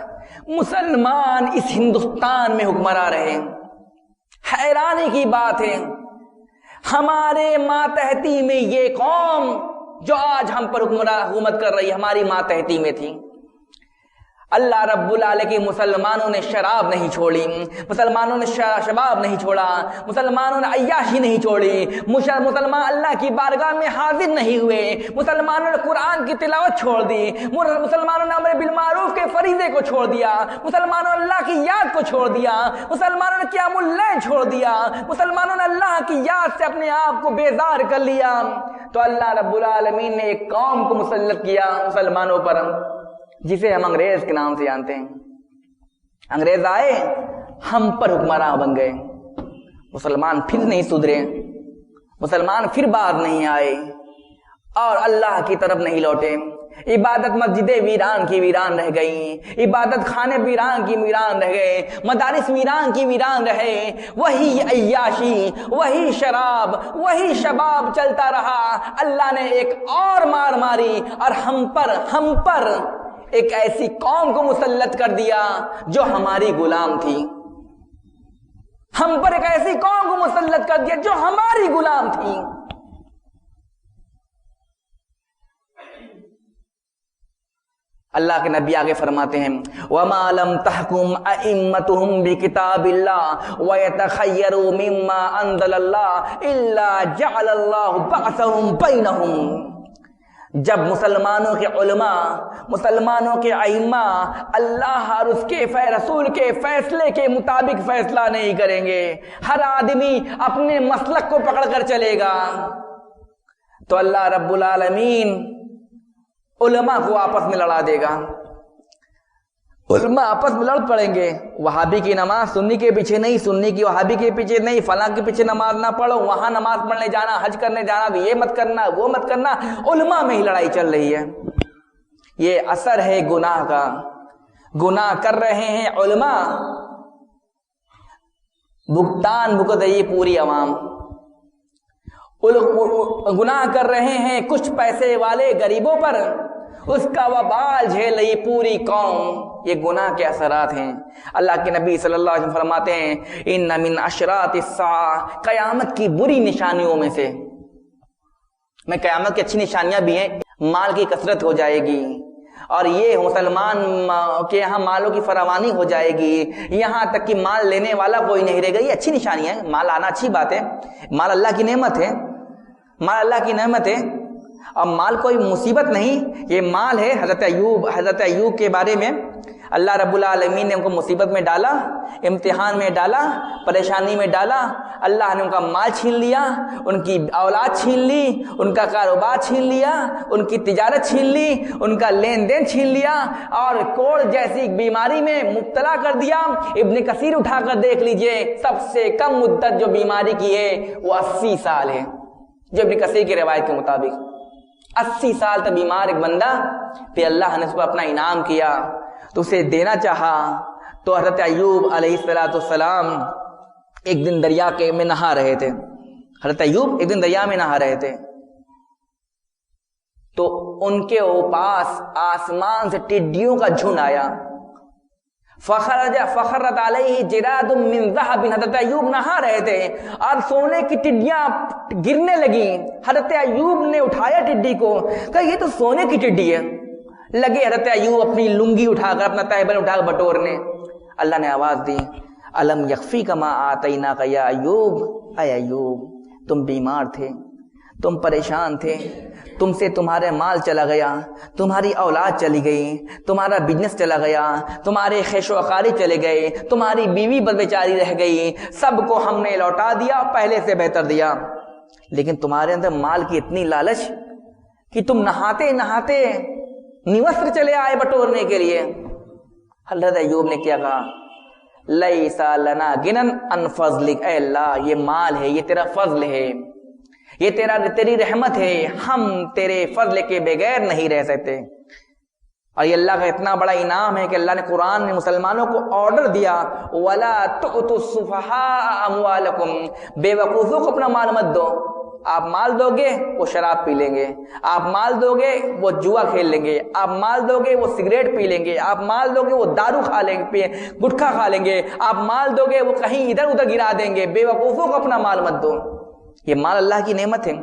مسلمان اس ہندوستان میں حکمراں رہے. حیرانی کی بات ہے، ہمارے ماتحتی میں یہ قوم جو آج ہم پر حکومت کر رہی ہے، ہماری ماتحتی میں تھی. اللہ رب العالمین کی مسلمانوں نے شراب نہیں چھوڑی، مسلمانوں نے شباب نہیں چھوڑا، مسلمانوں نے عیاشی نہیں چھوڑی، مسلمان اللہ کی بارگاہ میں حاضر نہیں ہوئے، مسلمانوں نے قرآن کی تلاوت چھوڑ دی، مسلمانوں نے امر بالمعروف کے فریضے کو چھوڑ دیا، مسلمانوں نے اللہ کی یاد کو چھوڑ دیا، مسلمانوں نے قیام اللیل چھوڑ دیا، مسلمانوں نے اللہ کی یاد سے اپنے آپ کو بیزار کر لیا۔ تو اللہ رب العالمین نے ایک قوم کو مسلط کیا مسلمانوں پر، جسے ہم انگریز کے نام سے جانتے ہیں۔ انگریز آئے، ہم پر حکمراں بن گئے، مسلمان پھر نہیں سدھرے، مسلمان پھر باہر نہیں آئے اور اللہ کی طرف نہیں لوٹے۔ عبادت مسجدیں ویران کی ویران رہ گئیں، عبادت خانے ویران کی ویران رہ گئے، مدارس ویران کی ویران رہے، وہی عیاشی، وہی شراب، وہی شباب چلتا رہا۔ اللہ نے ایک اور مار ماری اور ہم پر ایک ایسی قوم کو مسلط کر دیا جو ہماری غلام تھی، ہم پر ایک ایسی قوم کو مسلط کر دیا جو ہماری غلام تھی۔ اللہ کے نبی آگے فرماتے ہیں وَمَا لَمْ تَحْكُمْ أَئِمَّتُهُمْ بِكِتَابِ اللَّهِ وَيَتَخَيَّرُوا مِمَّا أَنزَلَ اللَّهُ إِلَّا جَعَلَ اللَّهُ بَعْثَهُمْ بَيْنَهُمْ۔ جب مسلمانوں کے علماء، مسلمانوں کے ائمہ اللہ اور اس کے رسول کے فیصلے کے مطابق فیصلہ نہیں کریں گے، ہر آدمی اپنے مسلک کو پکڑ کر چلے گا، تو اللہ رب العالمین علماء کو آپس میں لڑا دے گا، علماء آپس میں لڑ پڑیں گے۔ وہابی کی نماز سنی کے پیچھے نہیں، سنی کی وہابی کے پیچھے نہیں، فلاں کے پیچھے نماز نہ پڑھو، وہاں نماز پڑھنے جانا، حج کرنے جانا، تو یہ مت کرنا، وہ مت کرنا، علماء میں ہی لڑائی چل رہی ہے۔ یہ اثر ہے گناہ کا، گناہ کر رہے ہیں علماء، بھگتان بھگت رہی پوری عوام، گناہ کر رہے ہیں کچھ پیسے والے غریبوں پر، اس کا وبال جھیل رہی پوری قوم۔ یہ گناہ کے اثرات ہیں۔ اللہ کے نبی صلی اللہ علیہ وسلم فرماتے ہیں ان من اشراط الساعہ، قیامت کی بری نشانیوں میں سے، میں قیامت کی اچھی نشانیاں بھی ہیں، مال کی کثرت ہو جائے گی، اور یہ مسلمان کے یہاں مالوں کی فراوانی ہو جائے گی، یہاں تک کہ مال لینے والا کوئی نہیں رہے گا۔ یہ اچھی نشانی ہے، مال آنا اچھی بات ہے، مال اللہ کی نعمت ہے، مال اللہ کی نعمت ہے، اور مال کوئی مصیبت نہیں، یہ مال ہے۔ حضرت ایوب کے بارے میں اللہ رب العالمین نے ان کو مصیبت میں ڈالا، امتحان میں ڈالا، پریشانی میں ڈالا، اللہ نے ان کا مال چھین لیا، ان کی اولاد چھین لی، ان کا کاروبار چھین لیا، ان کی تجارت چھین لی، ان کا لین دین چھین لیا، اور کوڑ جیسی بیماری میں مبتلا کر دیا۔ ابن کثیر اٹھا کر دیکھ لیجئے، سب سے کم مدت جو بیماری کی ہے وہ 80 سال ہے، جو ابن کثیر کی روایت کے مطابق 80 سال تک بیمار ایک بندہ، پھر اللہ نے اس کو اپنا انعام کیا تو اسے دینا چاہا۔ تو حضرت ایوب علیہ السلام ایک دن دریا میں نہا رہے تھے، حضرت ایوب ایک دن دریا میں نہا رہے تھے، تو ان کے پاس آسمان سے ٹڈیوں کا جھنڈ آیا، فخرت علیہ جراد من ذہب۔ حضرت ایوب نہا رہے تھے اور سونے کی ٹڈیاں گرنے لگیں، حضرت ایوب نے اٹھایا ٹڈی کو، کہا یہ تو سونے کی ٹڈی ہے، لگے حضرت ایوب اپنی لنگی اٹھا کر، اپنا تہبند اٹھا کر بٹورنے۔ اللہ نے آواز دی الم یکفیک ما آتیناک یا ایوب، اے ایوب تم بیمار تھے، تم پریشان تھے، تم سے تمہارے مال چلا گیا، تمہاری اولاد چلی گئی، تمہارا بزنس چلا گیا، تمہارے خیش و اقاری چلے گئے، تمہاری بیوی بد بیچاری رہ گئی، سب کو ہم نے لوٹا دیا، پہلے سے بہتر دیا، لیکن تمہارے اندر مال کی اتنی لالچ کہ تم نہاتے نہاتے نیوستر چلے آئے بٹورنے کے لیے۔ حضرت ایوب نے کیا کہا لیس لنا غنن عن فضلک، اے اللہ یہ مال ہے، یہ تیرا فضل ہے، یہ تیری رحمت ہے، ہم تیرے فضل کے بغیر نہیں رہ سکتے۔ اور یہ اللہ کا اتنا بڑا انعام ہے کہ اللہ نے قرآن میں مسلمانوں کو آرڈر دیا وَلَا تُؤْتُوا السُّفَهَاءَ أَمْوَالَكُمْ، بے وقوفوں کو اپنا مال مت دو۔ آپ مال دو گے وہ شراب پی لیں گے، آپ مال دو گے وہ جوا کھیل لیں گے، آپ مال دو گے وہ سگریٹ پی لیں گے، آپ مال دو گے وہ دارو کھا لیں گے، گٹکھا کھا لیں گے، آپ مال دو گے وہ کہیں ادھر ادھر گرا دیں گے۔ بے وقوفوں کو اپنا مال مت دو، یہ مال اللہ کی نعمت ہے۔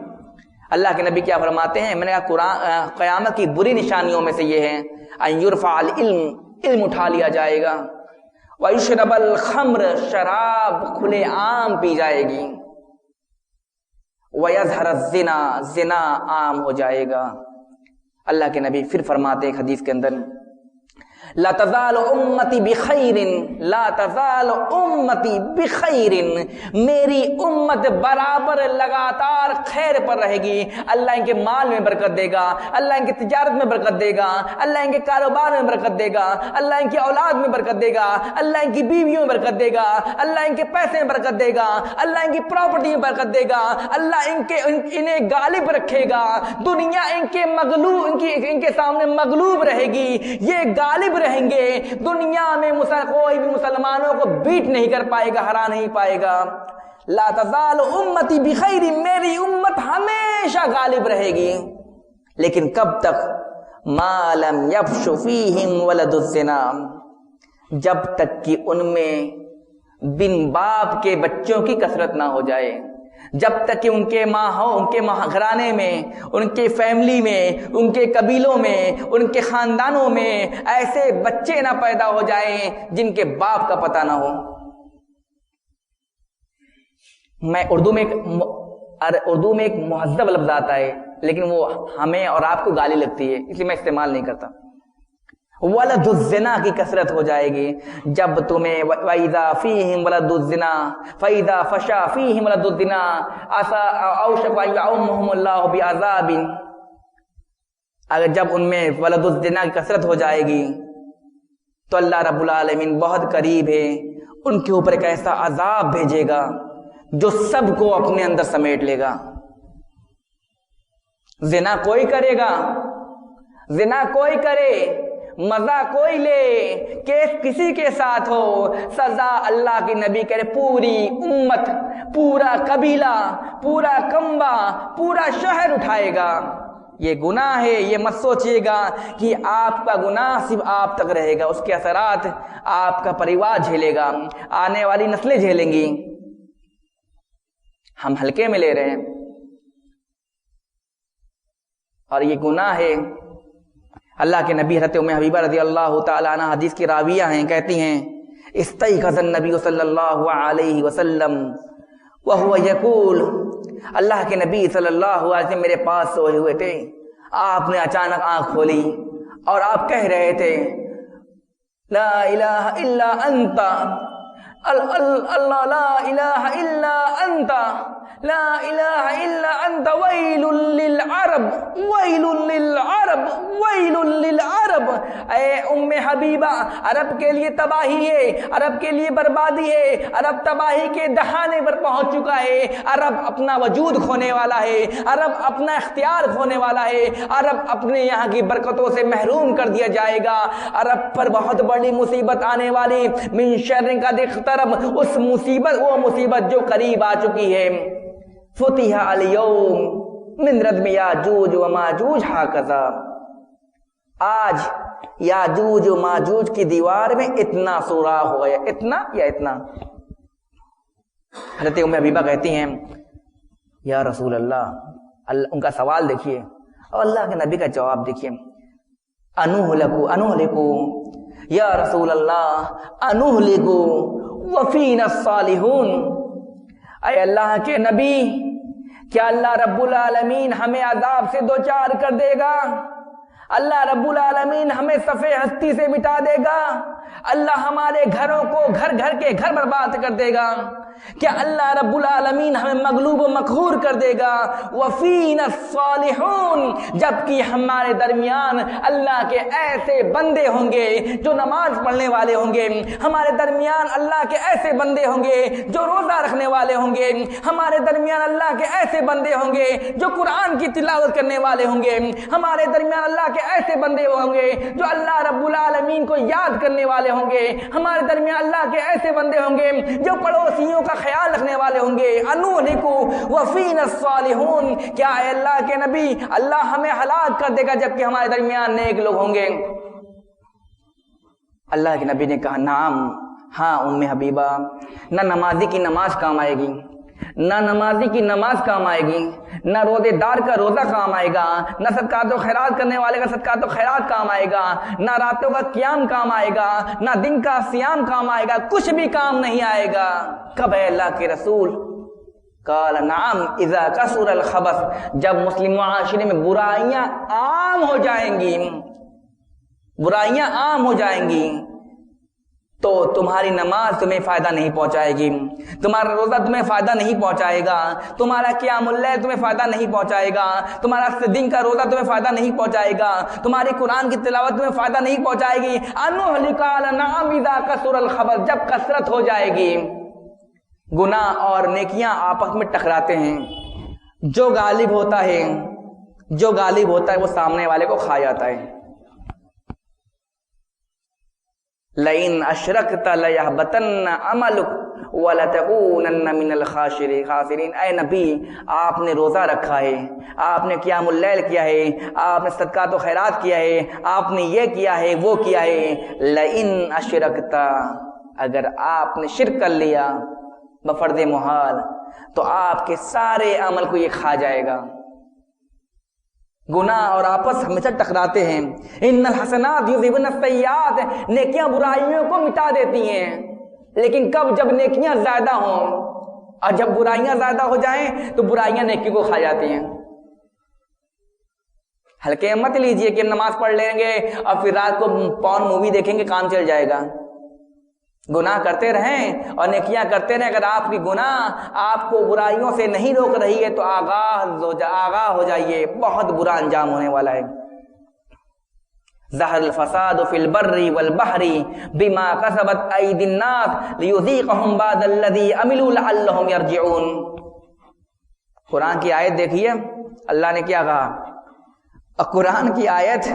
اللہ کے نبی کیا فرماتے ہیں، میں نے کہا قیامت کی بری نشانیوں میں سے یہ ہے ان یرفع العلم علم اٹھا لیا جائے گا، وَيُشْرَبَ الْخَمْرَ شراب کھلے عام پی جائے گی، وَيَظْهَرَ الزِّنَا زنا عام ہو جائے گا۔ اللہ کے نبی پھر فرماتے ہیں حدیث کے اندر لا تزال امتی بخیر، لا تزال امتی بخیر، میری امت برابر لگاتار خیر پر رہے گی۔ اللہ ان کے مال میں برکت دے گا، اللہ ان کی تجارت میں برکت دے گا، اللہ ان کے کاروبار میں برکت دے گا، اللہ ان کی اولاد میں برکت دے گا، اللہ ان کی بیویوں میں برکت دے گا، اللہ ان کے پیسے میں برکت دے گا، اللہ ان کی پراپرٹی میں برکت دے گا، اللہ انہیں غالب رکھے گا، دنیا ان کے سامنے مغلوب رہے گی، یہ غالب رہیں گے، دنیا میں کوئی بھی مسلمانوں کو بیٹ نہیں کر پائے گا، ہرا نہیں پائے گا۔ لا تزال امتی بخیر، میری امت ہمیشہ غالب رہے گی، لیکن کب تک؟ ما لم یفش فیہم ولد الزنا، جب تک کہ ان میں بن باپ کے بچوں کی کثرت نہ ہو جائے، جب تک کہ ان کے گھرانے میں، ان کے فیملی میں، ان کے قبیلوں میں، ان کے خاندانوں میں ایسے بچے نہ پیدا ہو جائیں جن کے باپ کا پتہ نہ ہو۔ میں اردو میں ایک مہذب لفظ آتا ہے، لیکن وہ ہمیں اور آپ کو گالی لگتی ہے، اس لیے میں استعمال نہیں کرتا۔ ولد الزنا کی کثرت ہو جائے گی، جب تمہیں وَإِذَا فِيهِمْ وَلَدُ الزِّنَا فَإِذَا فَشَا فِيهِمْ وَلَدُ الزِّنَا أَوْشَكَ أَن يَعُمَّهُمُ اللَّهُ بِعَذَابٍ، اگر جب ان میں ولد الزنا کی کثرت ہو جائے گی تو اللہ رب العالمین بہت قریب ہے ان کے اوپر ایک ایسا عذاب بھیجے گا جو سب کو اپنے اندر سمیٹ لے گا۔ زنا کوئی کرے گا، زنا کوئی کرے، مزہ کوئی لے، کیس کسی کے ساتھ ہو، سزا اللہ کے نبی کرے پوری امت، پورا قبیلہ، پورا کنبہ، پورا شہر اٹھائے گا۔ یہ گناہ ہے، یہ مت سوچئے گا کہ آپ کا گناہ صرف آپ تک رہے گا، اس کے اثرات آپ کا پریوار جھیلے گا، آنے والی نسلیں جھیلیں گی۔ ہم ہلکے میں لے رہے ہیں، اور یہ گناہ ہے۔ اللہ کے نبی حضرت ام حبیبہ رضی اللہ تعالی عنہ حدیث کی راویہ ہیں، کہتی ہیں استيقظ النبی صلی اللہ علیہ وسلم وهو یقول، اللہ کے نبی صلی اللہ علیہ وسلم میرے پاس سوئے ہوئے تھے، آپ نے اچانک آنکھ کھولی اور آپ کہہ رہے تھے لا الہ الا انت، اللہ لا الہ الا انت، لا الہ الا انت، ویل للعرب، ویل للعرب، ویل للعرب۔ اے ام حبیبہ، عرب کے لیے تباہی ہے، عرب کے لیے بربادی ہے، عرب تباہی کے دہانے پر پہنچ چکا ہے، عرب اپنا وجود کھونے والا ہے، عرب اپنا اختیار کھونے والا ہے، عرب اپنے یہاں کی برکتوں سے محروم کر دیا جائے گا، عرب پر بہت بڑی مصیبت آنے والی، من شر قد اقترب، اس مصیبت، وہ مصیبت جو قریب آ چکی ہے۔ فتح اليوم من ردم یاجوج و ماجوج ہاکذا، آج یاجوج و ماجوج کی دیوار میں اتنا سوراخ ہو گیا، اتنا یا اتنا۔ حضرت ام حبیبہ کہتی ہیں یا رسول اللہ، ان کا سوال دیکھیے اور اللہ کے نبی کا جواب دیکھیے، انہلکو یا رسول اللہ، انہلکو وفینا الصالحون، اے اللہ کے نبی، کیا اللہ رب العالمین ہمیں عذاب سے دوچار کر دے گا؟ اللہ رب العالمین ہمیں صفحے ہستی سے مٹا دے گا؟ اللہ ہمارے گھروں کو گھر گھر کے گھر برباد کر دے گا؟ کیا اللہ رب العالمین ہمیں مغلوب و مقہور کر دے گا؟ وفینا الصالحون، جبکہ ہمارے درمیان اللہ کے ایسے بندے ہوں گے جو نماز پڑھنے والے ہوں گے، ہمارے درمیان اللہ کے ایسے بندے ہوں گے جو روزہ رکھنے والے ہوں گے، ہمارے درمیان اللہ کے ایسے بندے ہوں گے جو قرآن کی تلاوت کرنے والے ہوں گے، ہمارے درمیان اللہ کے ایسے بندے ہوں گے جو اللہ رب العالمین کو یاد کرنے والے ہوں گے، ہمارے درمیان اللہ کے ایسے بندے ہوں گے جو پڑوسیوں کا خیال رکھنے والے ہوں گے۔ انہلکو وفینا الصالحون، کیا اے اللہ کے نبی، اللہ ہمیں ہلاک کر دے گا جبکہ ہمارے درمیان نیک لوگ ہوں گے؟ اللہ کے نبی نے کہا نعم، ہاں ام حبیبہ، نہ نمازی کی نماز کام آئے گی، نہ نمازی کی نماز کام آئے گی، نہ روزے دار کا روزہ کام آئے گا، نہ صدقات و خیرات کرنے والے کا صدقات و خیرات کام آئے گا، نہ راتوں کا قیام کام آئے گا، نہ دن کا صیام کام آئے گا، کچھ بھی کام نہیں آئے گا۔ کب ہے اللہ کے رسول؟ قال نعم اذا کثر الخبث، جب مسلم معاشرے میں برائیاں عام ہو جائیں گی، برائیاں عام ہو جائیں گی تو تمہاری نماز تمہیں فائدہ نہیں پہنچائے گی، تمہارا روزہ تمہیں فائدہ نہیں پہنچائے گا، تمہارا قیام اللیل تمہیں فائدہ نہیں پہنچائے گا، تمہارا دن کا روزہ تمہیں فائدہ نہیں پہنچائے گا، تمہاری قرآن کی تلاوت تمہیں فائدہ نہیں پہنچائے گی۔ قال نعم اذا کثر الخبث، جب کثرت ہو جائے گی، گناہ اور نیکیاں آپس میں ٹکراتے ہیں، جو غالب ہوتا ہے وہ سامنے والے کو کھا جاتا ہے۔ لئن اشرکت لیحبطن عملک ولتکونن من الخاسرین۔ اے نبی، آپ نے روزہ رکھا ہے، آپ نے قیام اللیل کیا ہے، آپ نے صدقات و خیرات کیا ہے، آپ نے یہ کیا ہے وہ کیا ہے، لئن اشرکت، اگر آپ نے شرک کر لیا بفرض محال تو آپ کے سارے عمل کو یہ کھا جائے گا۔ گناہ اور آپس ہمیشہ ٹکراتے ہیں۔ ان الحسنات یذہبن السیئات، نیکیاں برائیوں کو مٹا دیتی ہیں، لیکن کب؟ جب نیکیاں زیادہ ہوں، اور جب برائیاں زیادہ ہو جائیں تو برائیاں نیکی کو کھا جاتی ہیں۔ ہلکے مت لیجئے کہ نماز پڑھ لیں گے اور پھر رات کو پورن مووی دیکھیں گے کام چل جائے گا۔ گناہ کرتے رہیں اور نیکیاں کرتے رہیں۔ اگر آپ کی گناہ آپ کو برائیوں سے نہیں روک رہی ہے تو آگاہ ہو جائیے، بہت برا انجام ہونے والا ہے۔ ظہر الفساد فی البر والبحر بما کسبت ایدی الناس لیذیقہم بعض الذی عملوا لعلہم یرجعون۔ قرآن کی آیت دیکھیے اللہ نے کیا کہا، اور قرآن کی آیت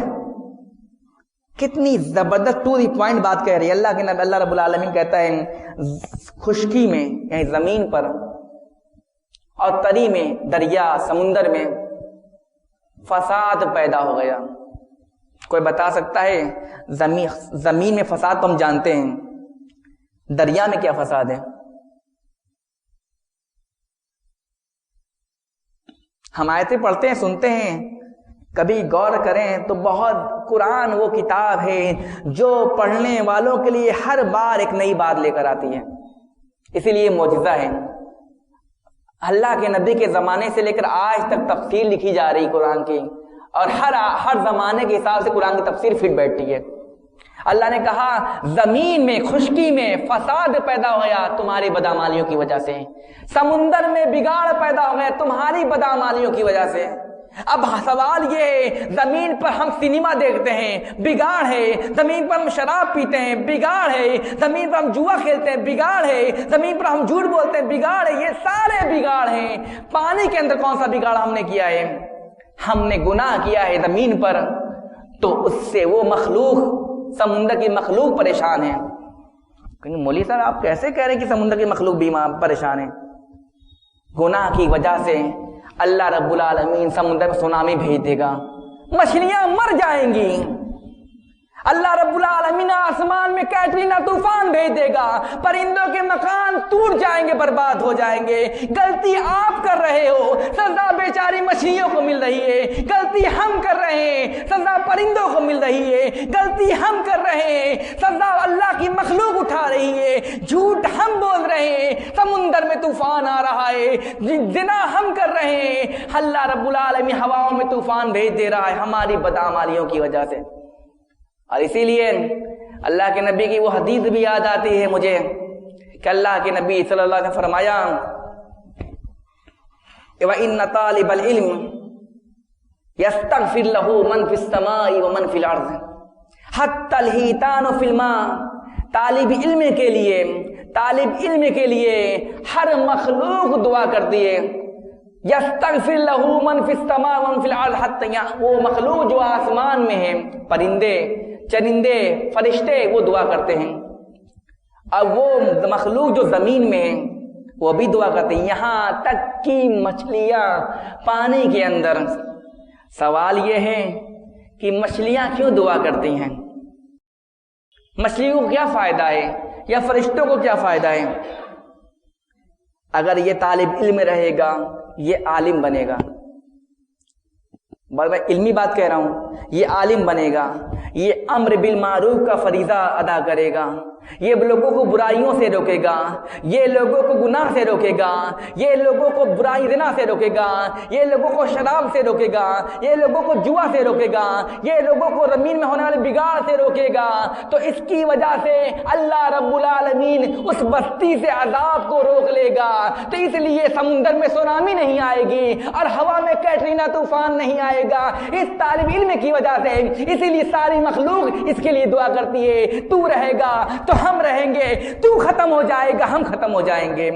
کتنی زبردست ٹو دی پوائنٹ بات کہہ رہی ہے۔ اللہ کے نبی اللہ رب العالمین کہتا ہے خشکی میں یعنی زمین پر اور تری میں دریا سمندر میں فساد پیدا ہو گیا۔ کوئی بتا سکتا ہے زمین میں فساد تو ہم جانتے ہیں، دریا میں کیا فساد ہے؟ ہم آیتیں پڑھتے ہیں سنتے ہیں، کبھی غور کریں تو بہت قرآن وہ کتاب ہے جو پڑھنے والوں کے لیے ہر بار ایک نئی بات لے کر آتی ہے، اسی لیے معجزہ ہے۔ اللہ کے نبی کے زمانے سے لے کر آج تک تفسیر لکھی جا رہی قرآن کی، اور ہر زمانے کے حساب سے قرآن کی تفسیر فٹ بیٹھتی ہے۔ اللہ نے کہا زمین میں خشکی میں فساد پیدا ہو گیا تمہاری بدعمالیوں کی وجہ سے، سمندر میں بگاڑ پیدا ہو گیا تمہاری بدعمالیوں کی وجہ سے۔ اب سوال یہ ہے، زمین پر ہم سنیما دیکھتے ہیں، بگاڑ ہے، زمین پر ہم شراب پیتے ہیں، بگاڑ ہے، زمین پر ہم جوا کھیلتے ہیں، بگاڑ ہے، زمین پر ہم جھوٹ بولتے ہیں، بگاڑ ہے، یہ سارے بگاڑ ہیں۔ پانی کے اندر کون سا بگاڑ ہم نے کیا ہے؟ ہم نے گناہ کیا ہے زمین پر، تو اس سے وہ مخلوق، سمندر کی مخلوق پریشان ہے۔ مولوی صاحب آپ کیسے کہہ رہے ہیں کہ سمندر کی مخلوق بھی پریشان ہے؟ گناہ کی وجہ سے اللہ رب العالمین سمندر میں سونامی بھیج دے گا، مچھلیاں مر جائیں گی۔ اللہ رب العالمین آسمان میں کیٹرینا طوفان بھیج دے گا، پرندوں کے مکان ٹوٹ جائیں گے، برباد ہو جائیں گے۔ غلطی آپ کر رہے ہو، سزا بیچاری مچھلیوں کو مل رہی ہے۔ غلطی ہم کر رہے ہیں، سزا پرندوں کو مل رہی ہے۔ غلطی ہم کر رہے ہیں، سزا اللہ کی مخلوق اٹھا رہی ہے۔ جھوٹ ہم بول رہے ہیں، سمندر میں طوفان آ رہا ہے۔ زنا ہم کر رہے ہیں، اللہ رب العالمین ہواؤں میں طوفان بھیج دے رہا ہے ہماری بدعمالیوں کی وجہ سے۔ اور اسی لیے اللہ کے نبی کی وہ حدیث بھی یاد آتی ہے مجھے کہ اللہ کے نبی صلی اللہ علیہ وسلم نے فرمایا وَإِنَّ طَالِبَ الْعِلْمِ يَسْتَغْفِرْ لَهُ مَنْ فِي السَّمَاءِ وَمَنْ فِي الْأَرْضِ حَتَّى الْحِيتَانُ فِي الْمَاءِ۔ طالب علم کے لیے ہر مخلوق دعا کرتی ہے، یستغفر لہ من فی السماء ومن فی الارض، حتی وہ مخلوق جو آسمان میں ہیں، پرندے چرندے فرشتے، وہ دعا کرتے ہیں، اور وہ مخلوق جو زمین میں ہیں وہ بھی دعا کرتے ہیں، یہاں تک کہ مچھلیاں پانی کے اندر۔ سوال یہ ہے کہ مچھلیاں کیوں دعا کرتی ہیں؟ مچھلیوں کو کیا فائدہ ہے یا فرشتوں کو کیا فائدہ ہے؟ اگر یہ طالب علم رہے گا یہ عالم بنے گا. میں علمی بات کہہ رہا ہوں. یہ عالم بنے گا, یہ امر بالمعروف کا فریضہ ادا کرے گا, یہ لوگوں کو برائیوں سے روکے گا, یہ لوگوں کو گناہ سے روکے گا, یہ لوگوں کو برائی زنا سے روکے گا, یہ لوگوں کو شراب سے روکے گا, یہ لوگوں کو جوا سے روکے گا, یہ لوگوں کو زمین میں ہونے والے بگاڑ سے روکے گا. تو اس کی وجہ سے اللہ رب العالمین اس بستی سے عذاب کو روک لے گا. تو اس لیے سمندر میں سونامی نہیں آئے گی اور ہوا میں کیٹرینا طوفان نہیں آئے گا, اس طالب علم کی وجہ سے. اسی لیے ساری مخلوق اس کے لیے دعا کرتی ہے, تو رہے گا تو ہم رہیں گے, تو ختم ہو جائے گا ہم ختم ہو جائیں گے.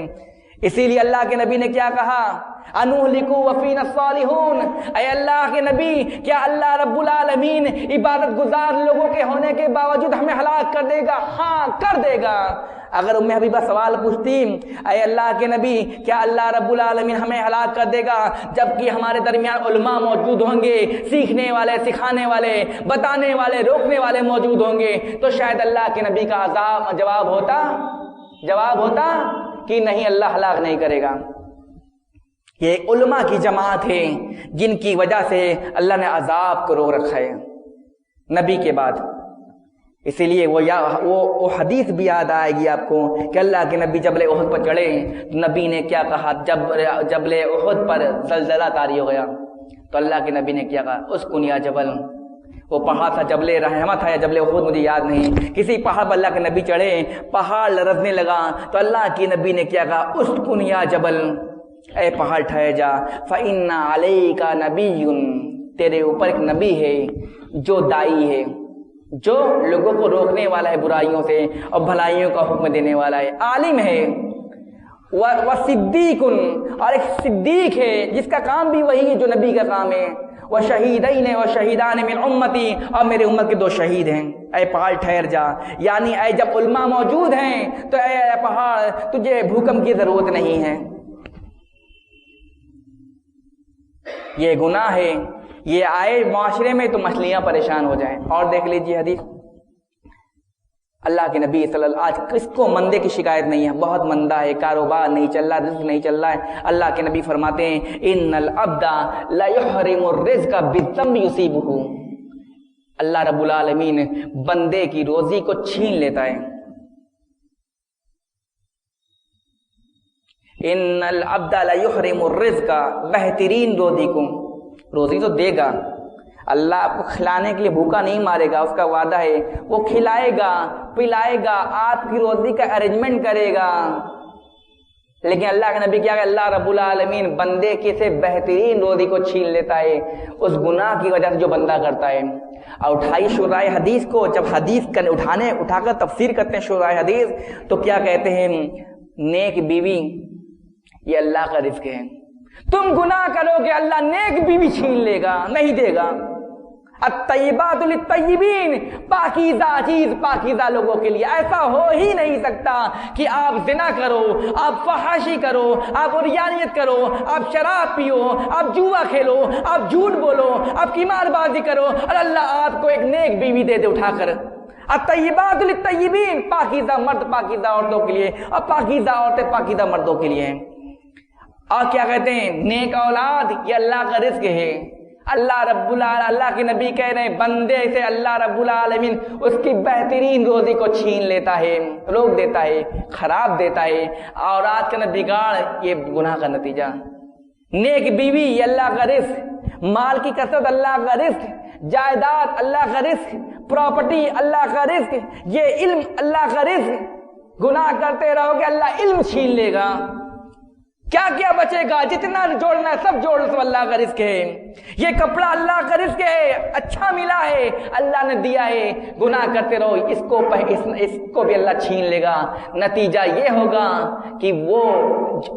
اسی لیے اللہ کے نبی نے کیا کہا, انہلکو وفینا الصالحون. اے اللہ کے نبی, کیا اللہ رب العالمین عبادت گزار لوگوں کے ہونے کے باوجود ہمیں ہلاک کر دے گا؟ ہاں کر دے گا. اگر ام حبیبہ سوال پوچھتی, اے اللہ کے نبی کیا اللہ رب العالمین ہمیں ہلاک کر دے گا جبکہ ہمارے درمیان علماء موجود ہوں گے, سیکھنے والے, سکھانے والے, بتانے والے, روکنے والے موجود ہوں گے, تو شاید اللہ کے نبی کا جواب ہوتا کہ نہیں, اللہ ہلاک نہیں کرے گا. یہ علماء کی جماعت ہے جن کی وجہ سے اللہ نے عذاب کو روک رکھا ہے نبی کے بعد. اسی لیے وہ حدیث بھی یاد آئے گی آپ کو کہ اللہ کے نبی جبل احد پر چڑھے تو نبی نے کیا کہا, جبل احد پر زلزلہ طاری ہو گیا تو اللہ کے نبی نے کیا کہا, اسکن یا جبل. وہ پہاڑ تھا جبل رحمہ تھا یا جبل احد مجھے یاد نہیں, کسی پہاڑ پر اللہ کے نبی چڑھے, پہاڑ لرزنے لگا تو اللہ کے نبی نے کیا کہا, اسکن یا جبل, اے پہاڑ ٹھہر جا. فإن علیک نبی, تیرے اوپر ایک نبی ہے جو دائی ہے, جو لوگوں کو روکنے والا ہے برائیوں سے اور بھلائیوں کا حکم دینے والا ہے, عالم ہے. وصدیق, اور ایک صدیق ہے جس کا کام بھی وہی ہے جو نبی کا کام ہے. وشہیدین وشہیدان من امتی, اور میرے امت کے 2 شہید ہیں. اے پہاڑ ٹھہر جا, یعنی اے جب علماء موجود ہیں تو اے پہاڑ تجھے بھوکمپ کی ضرورت نہیں ہے. یہ گناہ ہے, یہ آئے معاشرے میں تو مچھلیاں پریشان ہو جائیں. اور دیکھ لیجیے حدیث, اللہ کے نبی صلی اللہ, آج کس کو مندے کی شکایت نہیں ہے, بہت مندہ ہے, کاروبار نہیں چل رہا, رزق نہیں چل رہا ہے. اللہ کے نبی فرماتے ہیں, ان العبد لا يحرم الرزق بالذنب يصيبه. اللہ رب العالمین بندے کی روزی کو چھین لیتا ہے. ان العبد لا يحرم الرزق, بہترین روزی تو دے گا. اللہ آپ کو کھلانے کے لیے بھوکا نہیں مارے گا, اس کا وعدہ ہے, وہ کھلائے گا, پلائے گا, آپ کی روزی کا ارینجمنٹ کرے گا. لیکن اللہ کے نبی کیا کہ اللہ رب العالمین بندے کی سے بہترین روزی کو چھین لیتا ہے اس گناہ کی وجہ سے جو بندہ کرتا ہے. اور اٹھائی شورائے حدیث کو, جب حدیث اٹھا کر تفسیر کرتے ہیں شورائے حدیث, تو کیا کہتے ہیں, نیک بیوی یہ اللہ کا رزق ہے. تم گناہ کرو گے اللہ نیک بیوی چھین لے گا, نہیں دے گا. الطیبات للطیبین, پاکیزہ چیز پاکیزہ لوگوں کے لیے. ایسا ہو ہی نہیں سکتا کہ آپ زنا کرو, آپ فحاشی کرو, آپ عریانیت کرو, آپ شراب پیو, آپ جوا کھیلو, آپ جھوٹ بولو, آپ قمار بازی کرو اور اللہ آپ کو ایک نیک بیوی دے دے اٹھا کر. الطیبات للطیبین, پاکیزہ مرد پاکیزہ عورتوں کے لیے اور پاکیزہ عورتیں پاکیزہ مردوں کے لیے ہیں. اور کیا کہتے ہیں, نیک اولاد یہ اللہ کا رزق ہے. اللہ کے نبی کہہ رہے ہیں بندے سے اللہ رب العالمین اس کی بہترین روزی کو چھین لیتا ہے, روک دیتا ہے, خراب دیتا ہے. اولاد کا نہ بگاڑ یہ گناہ کا نتیجہ. نیک بیوی یہ اللہ کا رزق, مال کی کثرت اللہ کا رزق, جائیداد اللہ کا رزق, پراپرٹی اللہ کا رزق, یہ علم اللہ کا رزق. گناہ کرتے رہو گے اللہ علم چھین لے گا. کیا کیا بچے گا, جتنا جوڑنا ہے سب جوڑ سب اللہ کا رزق ہے. یہ کپڑا اللہ کا رزق ہے, اچھا ملا ہے, اللہ نے دیا ہے. گناہ کرتے رہو, اس کو بھی اللہ چھین لے گا. نتیجہ یہ ہوگا کہ وہ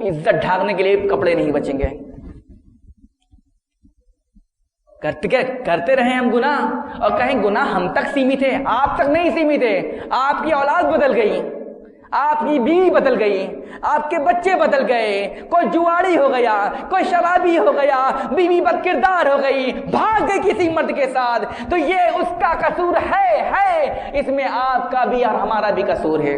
عزت ڈھانکنے کے لیے کپڑے نہیں بچیں گے. کرتے رہیں ہم گناہ اور کہیں گناہ ہم تک سیمت ہے, آپ تک نہیں سیمت ہے. آپ کی اولاد بدل گئی, آپ کی بیوی بدل گئی, آپ کے بچے بدل گئے, کوئی جواڑی ہو گیا, کوئی شرابی ہو گیا, بیوی بد کردار ہو گئی, بھاگ گئی کسی مرد کے ساتھ, تو یہ اس کا قصور ہے, اس میں آپ کا بھی اور ہمارا بھی قصور ہے.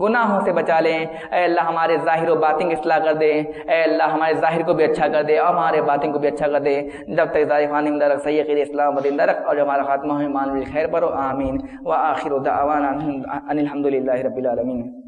گناہوں سے بچا لیں۔ اے اللہ ہمارے ظاہر و باطن کی اصلاح کر دے، اے اللہ ہمارے ظاہر کو بھی اچھا کر دے اور ہمارے باطن کو بھی اچھا کر دے، جب تک ظاہر خان زندہ رکھ، صحیح عقیدہ اسلام زندہ رکھ، اور جو ہمارا خاتمہ ہو ایمان بالخیر پر ہو، آمین۔ وآخر دعوانا ان الحمد للہ رب العالمین۔